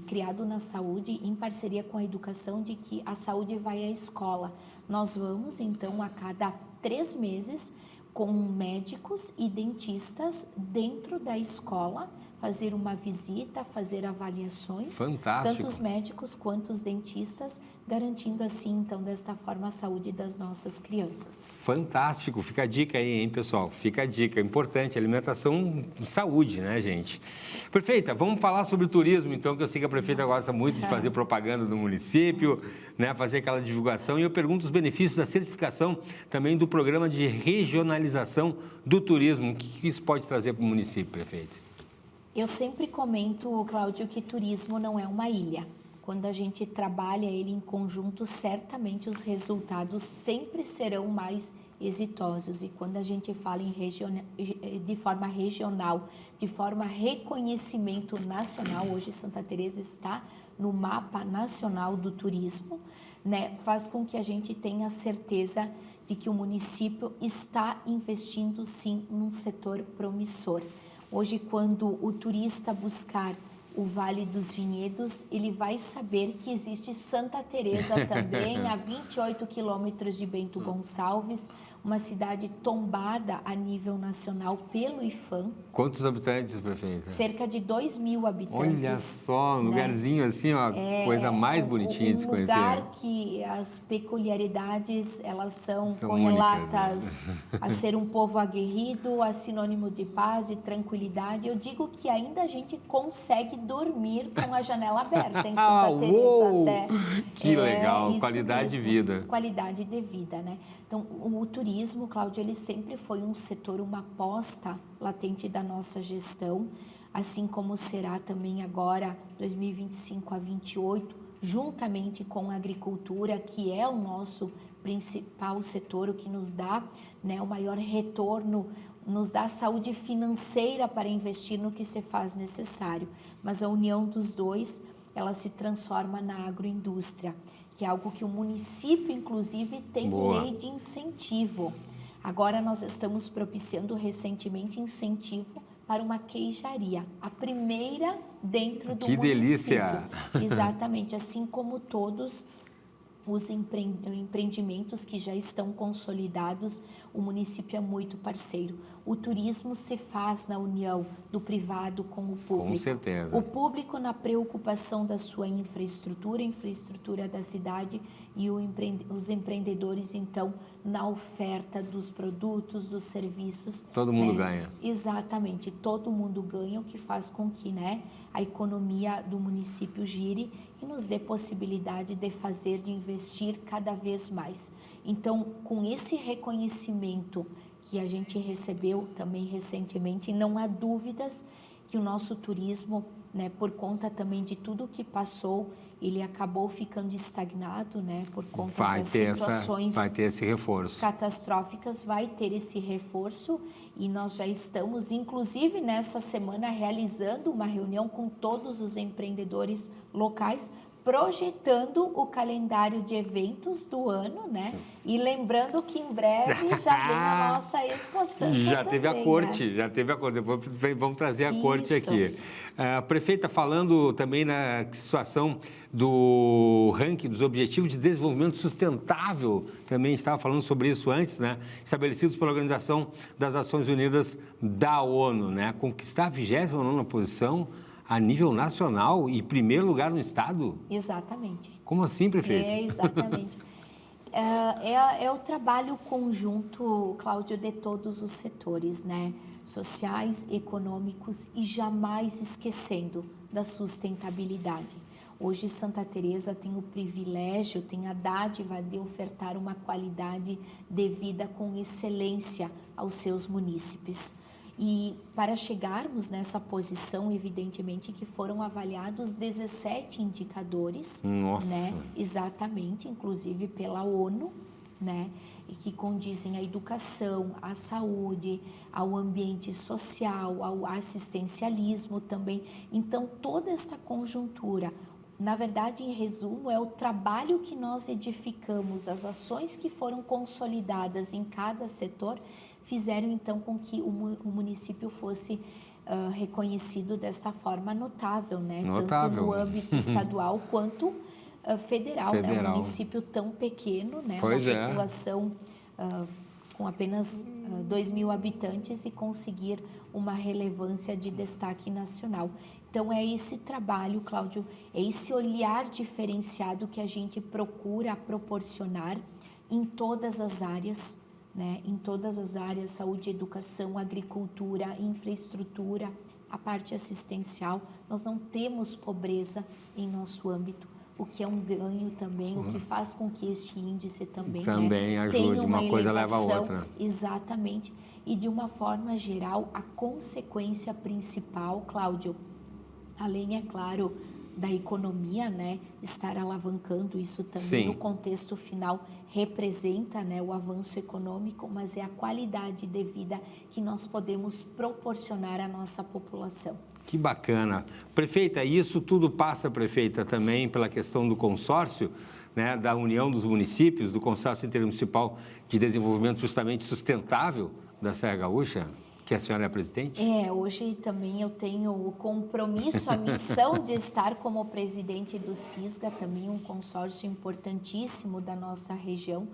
criado na saúde em parceria com a educação, de que a saúde vai à escola. Nós vamos, então, a cada 3 meses, com médicos e dentistas dentro da escola, fazer uma visita, fazer avaliações. Fantástico. Tanto os médicos quanto os dentistas, garantindo assim, então, desta forma, a saúde das nossas crianças. Fantástico. Fica a dica aí, hein, pessoal? Fica a dica. Importante, alimentação, saúde, né, gente? Prefeita, vamos falar sobre o turismo, então, que eu sei que a prefeita gosta muito de fazer propaganda do município, né, fazer aquela divulgação. E eu pergunto os benefícios da certificação também do programa de regionalização do turismo. O que isso pode trazer para o município, prefeita? Eu sempre comento, Cláudio, que turismo não é uma ilha. Quando a gente trabalha ele em conjunto, certamente os resultados sempre serão mais exitosos. E quando a gente fala de forma regional, de forma reconhecimento nacional, hoje Santa Teresa está no mapa nacional do turismo, né, faz com que a gente tenha certeza de que o município está investindo sim num setor promissor. Hoje, quando o turista buscar o Vale dos Vinhedos, ele vai saber que existe Santa Teresa também, a 28 quilômetros de Bento Gonçalves, uma cidade tombada a nível nacional pelo IPHAN. Quantos habitantes, prefeita? Cerca de 2.000 habitantes. Olha só, um lugarzinho assim, ó, coisa mais bonitinha de se conhecer. Um lugar que as peculiaridades, elas são correlatas únicas, né? A ser um povo aguerrido, a sinônimo de paz, de tranquilidade. Eu digo que ainda a gente consegue dormir com a janela aberta em Santa Teresa. Que legal, qualidade de vida. Qualidade de vida, né? Então, o turismo, Cláudio, ele sempre foi um setor, uma aposta latente da nossa gestão, assim como será também agora, 2025 a 2028, juntamente com a agricultura, que é o nosso principal setor, o que nos dá, né, o maior retorno, nos dá saúde financeira para investir no que se faz necessário. Mas a união dos dois, ela se transforma na agroindústria, que é algo que o município, inclusive, tem lei de incentivo. Agora nós estamos propiciando recentemente incentivo para uma queijaria, a primeira dentro do município. Que delícia! Exatamente, assim como todos os empreendimentos que já estão consolidados, o município é muito parceiro. O turismo se faz na união do privado com o público. Com certeza. O público na preocupação da sua infraestrutura da cidade, e os empreendedores, então, na oferta dos produtos, dos serviços. Todo mundo ganha. Exatamente, todo mundo ganha, o que faz com que, né, a economia do município gire e nos dê possibilidade de investir cada vez mais. Então, com esse reconhecimento que a gente recebeu também recentemente, não há dúvidas que o nosso turismo, né, por conta também de tudo que passou, ele acabou ficando estagnado, né, por conta das situações vai ter esse reforço. catastróficas, vai ter esse reforço, e nós já estamos, inclusive nessa semana, realizando uma reunião com todos os empreendedores locais, projetando o calendário de eventos do ano, né? E lembrando que em breve já vem a nossa Expo Santa Já teve também, a corte, né? já teve a corte. Depois vamos trazer a corte Isso. aqui. Prefeita, falando também na situação do ranking dos Objetivos de Desenvolvimento Sustentável, também estava falando sobre isso antes, né? Estabelecidos pela Organização das Nações Unidas da ONU, né? Conquistar a 29ª posição a nível nacional e primeiro lugar no estado? Exatamente. Como assim, prefeito? Exatamente. É o trabalho conjunto, Cláudio, de todos os setores, né? Sociais, econômicos, e jamais esquecendo da sustentabilidade. Hoje, Santa Teresa tem o privilégio, tem a dádiva de ofertar uma qualidade de vida com excelência aos seus munícipes. E para chegarmos nessa posição, evidentemente que foram avaliados 17 indicadores, Nossa. né? Exatamente, inclusive pela ONU, né? E que condizem à educação, à saúde, ao ambiente social, ao assistencialismo também. Então, toda esta conjuntura, na verdade, em resumo, é o trabalho que nós edificamos, as ações que foram consolidadas em cada setor, fizeram então com que o município fosse reconhecido desta forma notável, né? Notável. Tanto no âmbito estadual quanto federal. É um município tão pequeno, né? Pois uma população com apenas 2.000 habitantes, e conseguir uma relevância de destaque nacional. Então, é esse trabalho, Cláudio, é esse olhar diferenciado que a gente procura proporcionar em todas as áreas, né? Em todas as áreas: saúde, educação, agricultura, infraestrutura, a parte assistencial. Nós não temos pobreza em nosso âmbito, o que é um ganho também, o que faz com que este índice também, né, ajude, tenha uma coisa leva a outra. Exatamente. E de uma forma geral, a consequência principal, Cláudio, além, é claro, da economia, né, estar alavancando isso também. Sim. No contexto final representa, né, o avanço econômico, mas é a qualidade de vida que nós podemos proporcionar à nossa população. Que bacana. Prefeita, isso tudo passa, prefeita, também pela questão do consórcio, né, da união dos municípios, do Consórcio Intermunicipal de Desenvolvimento Justamente Sustentável da Serra Gaúcha, que a senhora é presidente? Hoje também eu tenho o compromisso, a missão de estar como presidente do CISGA, também um consórcio importantíssimo da nossa região.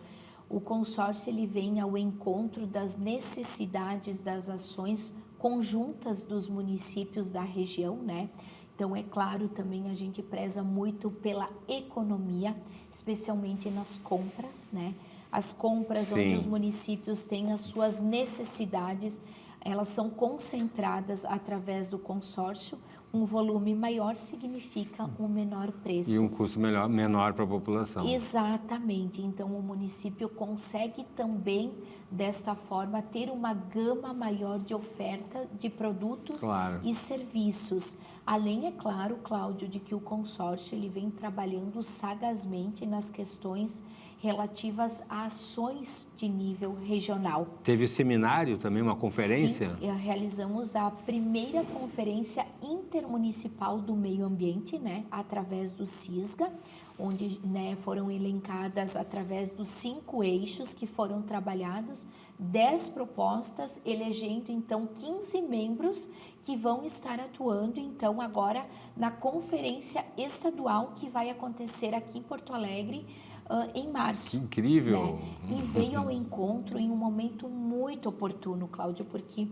O consórcio, ele vem ao encontro das necessidades das ações conjuntas dos municípios da região, né? Então, é claro, também a gente preza muito pela economia, especialmente nas compras, né? As compras Sim. onde os municípios têm as suas necessidades, elas são concentradas através do consórcio. Um volume maior significa um menor preço. E um custo menor para a população. Exatamente. Então, o município consegue também, desta forma, ter uma gama maior de oferta de produtos e serviços. Além, é claro, Cláudio, de que o consórcio ele vem trabalhando sagazmente nas questões relativas a ações de nível regional. Teve seminário também, uma conferência? Sim, realizamos a primeira conferência intermunicipal do meio ambiente, né, através do CISGA, onde, né, foram elencadas através dos 5 eixos que foram trabalhados, 10 propostas, elegendo então 15 membros que vão estar atuando então agora na conferência estadual que vai acontecer aqui em Porto Alegre em março. Que incrível! Né? E veio ao encontro em um momento muito oportuno, Cláudio, porque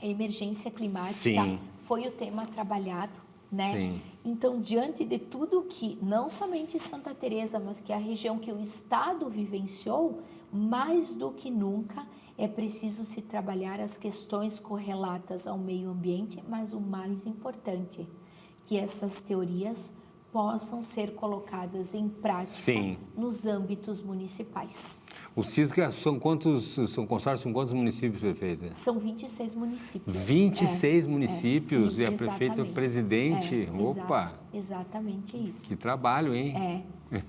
a emergência climática Sim. foi o tema trabalhado, né? Sim. Então, diante de tudo que, não somente Santa Teresa, mas que a região que o Estado vivenciou, mais do que nunca é preciso se trabalhar as questões correlatas ao meio ambiente, mas o mais importante, que essas teorias possam ser colocadas em prática Sim. nos âmbitos municipais. O CISCA são consórcios com quantos municípios, prefeita? São 26 municípios. 26 municípios e a exatamente. prefeita presidente. Opa! Exatamente isso. Que trabalho, hein?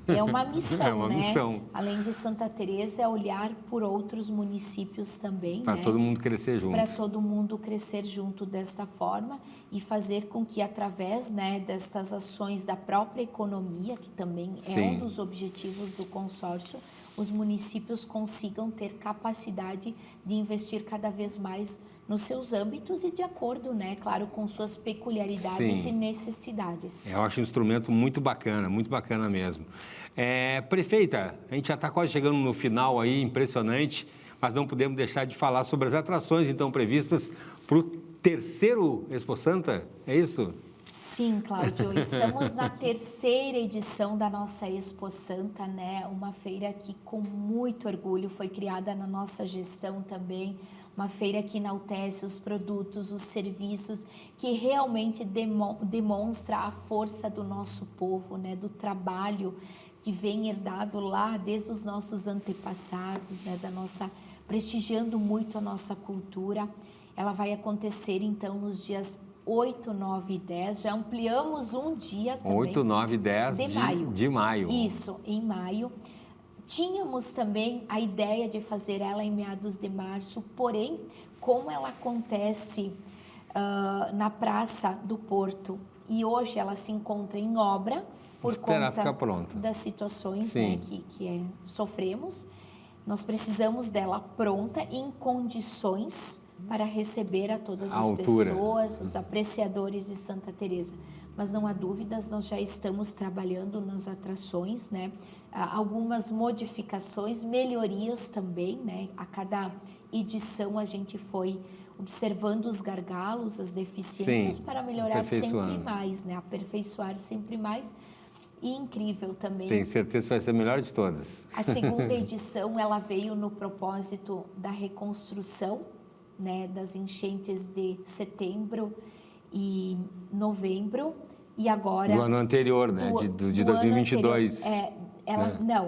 É uma missão, É uma missão. Além de Santa Teresa, é olhar por outros municípios também, Para todo mundo crescer junto. Para todo mundo crescer junto desta forma e fazer com que, através, né, destas ações da própria economia, que também é um dos objetivos do consórcio, os municípios consigam ter capacidade de investir cada vez mais nos seus âmbitos e de acordo, né, claro, com suas peculiaridades e necessidades. Eu acho um instrumento muito bacana mesmo. Prefeita, a gente já está quase chegando no final aí, impressionante, mas não podemos deixar de falar sobre as atrações, então, previstas para o terceiro Expo Santa, é isso? Sim, Cláudio, estamos na terceira edição da nossa Expo Santa, né? Uma feira que com muito orgulho foi criada na nossa gestão também, uma feira que enaltece os produtos, os serviços, que realmente demonstra a força do nosso povo, né? Do trabalho que vem herdado lá desde os nossos antepassados, né? Prestigiando muito a nossa cultura. Ela vai acontecer então nos dias 8, 9 e 10, já ampliamos um dia também. 8, 9 e 10 de maio. Isso, em maio. Tínhamos também a ideia de fazer ela em meados de março, porém, como ela acontece na Praça do Porto e hoje ela se encontra em obra por conta das situações, né, que sofremos, nós precisamos dela pronta, em condições para receber a todas as pessoas, os apreciadores de Santa Teresa. Mas não há dúvidas, nós já estamos trabalhando nas atrações, né? Algumas modificações, melhorias também, né? A cada edição a gente foi observando os gargalos, as deficiências para melhorar sempre mais, né? Aperfeiçoar sempre mais. E incrível também. Tenho certeza que vai ser a melhor de todas. A segunda edição, ela veio no propósito da reconstrução, né, das enchentes de setembro e novembro, e agora... Do ano anterior, né? De 2022.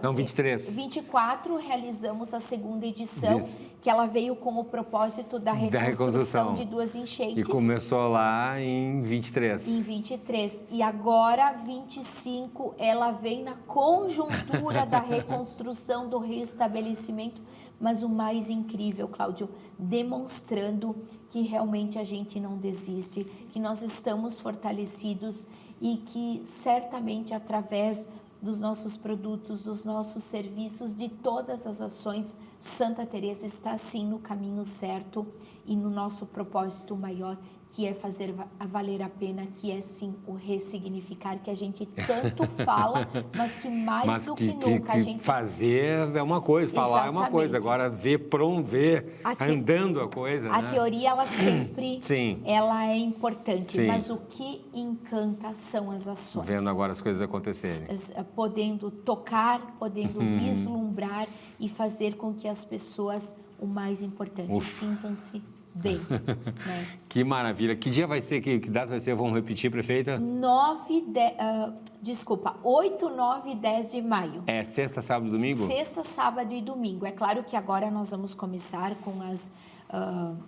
Não, 23. 24 realizamos a segunda edição, que ela veio com o propósito da reconstrução de 2 enchentes. E começou lá em 23. Em 23. E agora, 25, ela vem na conjuntura da reconstrução, do restabelecimento, mas o mais incrível, Cláudio, demonstrando que realmente a gente não desiste, que nós estamos fortalecidos e que certamente através dos nossos produtos, dos nossos serviços, de todas as ações, Santa Teresa está sim no caminho certo e no nosso propósito maior, que é fazer valer a pena, que é sim o ressignificar, que a gente tanto fala, mas que mais do que nunca a gente... Fazer é uma coisa, falar é uma coisa, agora ver andando a coisa, a né? teoria, ela sempre ela é importante, mas o que encanta são as ações. Vendo agora as coisas acontecerem. Podendo tocar, podendo vislumbrar e fazer com que as pessoas, o mais importante, sintam-se bem. Né? Que maravilha. Que dia vai ser? Que data vai ser? Vamos repetir, prefeita? 8, 9 e 10 de maio. É sexta, sábado e domingo? Sexta, sábado e domingo. É claro que agora nós vamos começar com as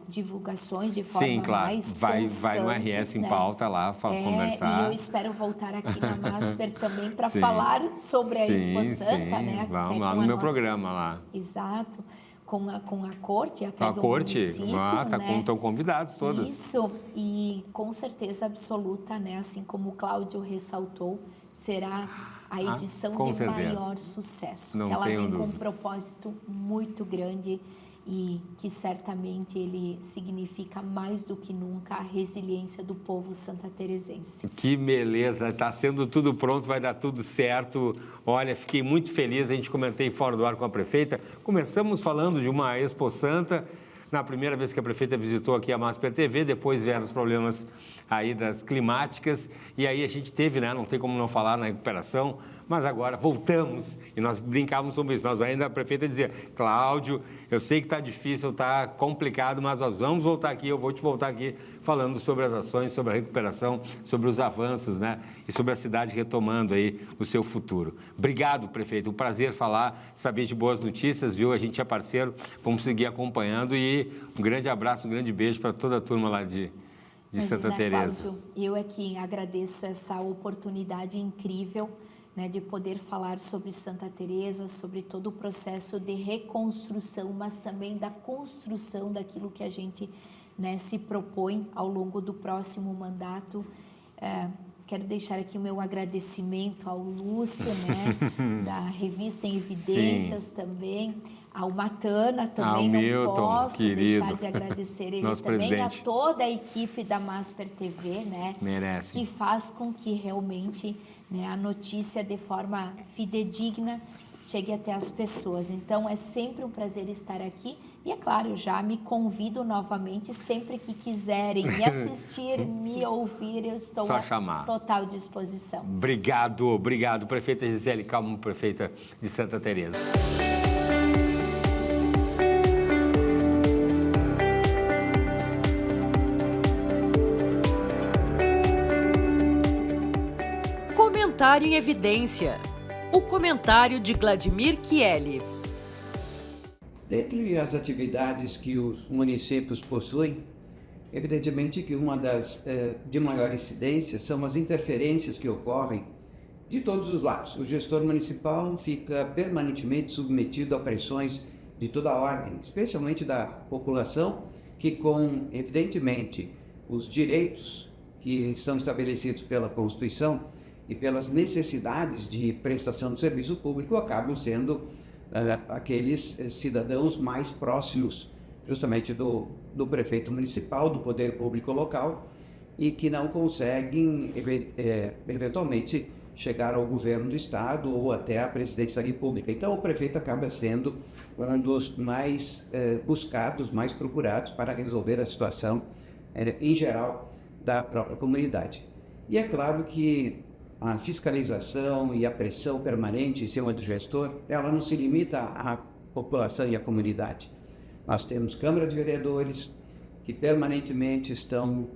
divulgações de forma mais constantes. Vai no RS em pauta lá, conversar. E eu espero voltar aqui na MASPER também para falar sobre a Expo Santa, né? Vamos lá no meu programa lá. Exato. Com a corte até do município, né? Estão convidados todas. Isso, e com certeza absoluta, né? Assim como o Cláudio ressaltou, será a edição com de certeza. maior sucesso. Não Ela tenho vem com um dúvida. propósito muito grande e que certamente ele significa mais do que nunca a resiliência do povo santateresense. Que beleza, está sendo tudo pronto, vai dar tudo certo. Olha, fiquei muito feliz, a gente comentei fora do ar com a prefeita. Começamos falando de uma Expo Santa, na primeira vez que a prefeita visitou aqui a Masper TV, depois vieram os problemas aí das climáticas, e aí a gente teve, né, não tem como não falar na recuperação, mas agora voltamos, e nós brincávamos sobre isso, nós ainda a prefeita dizia, Cláudio, eu sei que está difícil, está complicado, mas nós vamos voltar aqui, eu vou te voltar aqui falando sobre as ações, sobre a recuperação, sobre os avanços, né, e sobre a cidade retomando aí o seu futuro. Obrigado, prefeito, um prazer falar, saber de boas notícias, viu, a gente é parceiro, vamos seguir acompanhando e um grande abraço, um grande beijo para toda a turma lá de Santa Teresa. Cláudio, eu é que agradeço essa oportunidade incrível, né, de poder falar sobre Santa Teresa, sobre todo o processo de reconstrução, mas também da construção daquilo que a gente, né, se propõe ao longo do próximo mandato. Quero deixar aqui o meu agradecimento ao Lúcio, né, da revista Em Evidências. Sim. Também, ao Matana também, não Milton, posso querido. deixar de agradecer ele Nosso também, presidente. a toda a equipe da Masper TV, né, merece, que faz com que realmente, né, a notícia de forma fidedigna chegue até as pessoas. Então, é sempre um prazer estar aqui e, é claro, já me convido novamente sempre que quiserem me assistir, me ouvir, eu estou só à chamar. Total disposição. Obrigado, prefeita Gisele Calmo, prefeita de Santa Teresa. Comentário em Evidência. O comentário de Vladimir Chieli. Dentre as atividades que os municípios possuem, evidentemente que uma das de maior incidência são as interferências que ocorrem de todos os lados. O gestor municipal fica permanentemente submetido a pressões de toda a ordem, especialmente da população, que com, evidentemente, os direitos que são estabelecidos pela Constituição e pelas necessidades de prestação de serviço público acabam sendo aqueles cidadãos mais próximos justamente do prefeito municipal, do poder público local, e que não conseguem eventualmente chegar ao governo do estado ou até à presidência da república. Então o prefeito acaba sendo um dos mais buscados, mais procurados para resolver a situação em geral da própria comunidade. E é claro que a fiscalização e a pressão permanente em cima do gestor, ela não se limita à população e à comunidade. Nós temos Câmara de Vereadores que permanentemente estão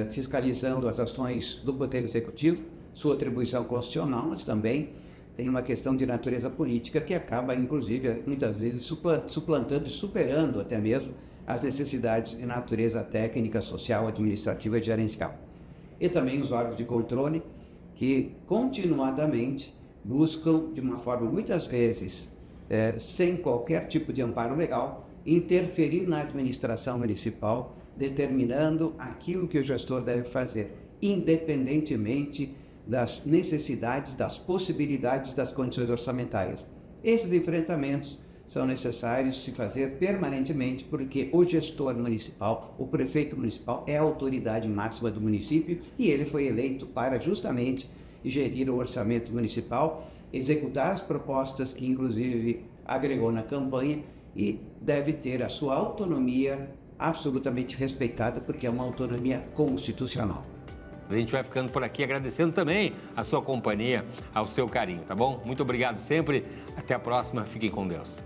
fiscalizando as ações do Poder Executivo, sua atribuição constitucional, mas também tem uma questão de natureza política que acaba, inclusive, muitas vezes suplantando e superando até mesmo as necessidades de natureza técnica, social, administrativa e gerencial. E também os órgãos de controle, que continuadamente buscam, de uma forma muitas vezes sem qualquer tipo de amparo legal, interferir na administração municipal, determinando aquilo que o gestor deve fazer, independentemente das necessidades, das possibilidades, das condições orçamentárias. Esses enfrentamentos são necessários se fazer permanentemente, porque o gestor municipal, o prefeito municipal, é a autoridade máxima do município e ele foi eleito para justamente gerir o orçamento municipal, executar as propostas que inclusive agregou na campanha e deve ter a sua autonomia absolutamente respeitada, porque é uma autonomia constitucional. A gente vai ficando por aqui agradecendo também a sua companhia, ao seu carinho, tá bom? Muito obrigado sempre, até a próxima, fiquem com Deus.